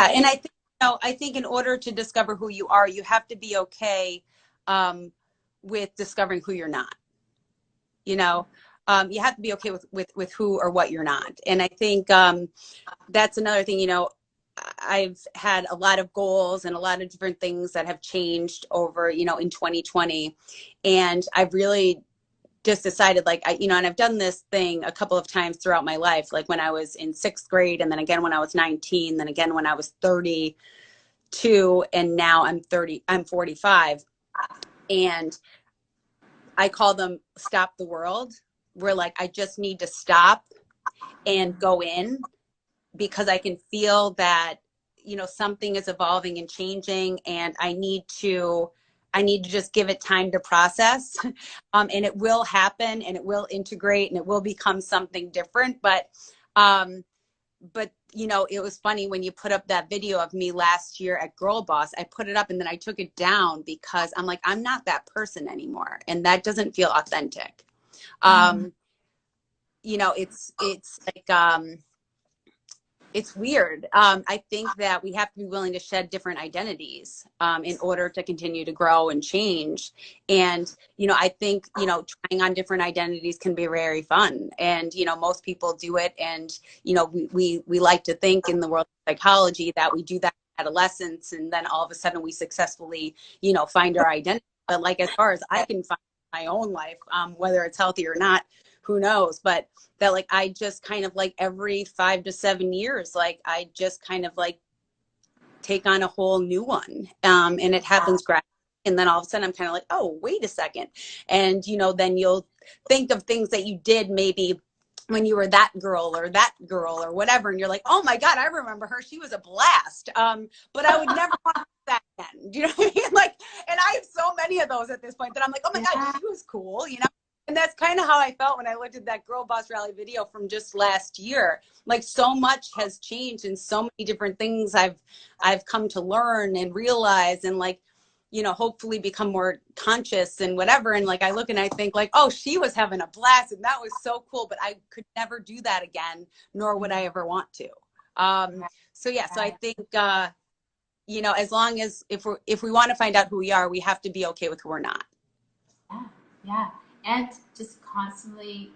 And I think, I think in order to discover who you are, you have to be okay um, with discovering who you're not. You know, you have to be okay with who or what you're not. And I think that's another thing. I've had a lot of goals and a lot of different things that have changed over, in 2020, and I've really just decided like and I've done this thing a couple of times throughout my life, like when I was in sixth grade, and then again when I was 19, then again when I was 32, and now I'm 45, and I call them stop the world, where like I just need to stop and go in, because I can feel that, something is evolving and changing, and I need to just give it time to process. And it will happen, and it will integrate, and it will become something different. But it was funny when you put up that video of me last year at Girl Boss. I put it up and then I took it down because I'm like, I'm not that person anymore, and that doesn't feel authentic. It's like it's weird. I think that we have to be willing to shed different identities in order to continue to grow and change. And, I think, trying on different identities can be very fun. And, most people do it. And, we like to think in the world of psychology that we do that in adolescence, and then all of a sudden we successfully, find our identity. But like, as far as I can find my own life, whether it's healthy or not, who knows? But that like I just kind of like every 5 to 7 years, like I just kind of like take on a whole new one. And it happens gradually. And then all of a sudden I'm kind of like, oh, wait a second. And then you'll think of things that you did maybe when you were that girl or whatever, and you're like, oh my God, I remember her. She was a blast. But I would never want to do that again. Do you know what I mean? Like, and I have so many of those at this point that I'm like, oh my God, she was cool, And that's kind of how I felt when I looked at that Girl Boss Rally video from just last year. Like, so much has changed, and so many different things I've come to learn and realize, and like, hopefully become more conscious and whatever. And like, I look and I think like, oh, she was having a blast and that was so cool, but I could never do that again, nor would I ever want to. So yeah, so I think, as long as if we want to find out who we are, we have to be okay with who we're not. Yeah, yeah. And just constantly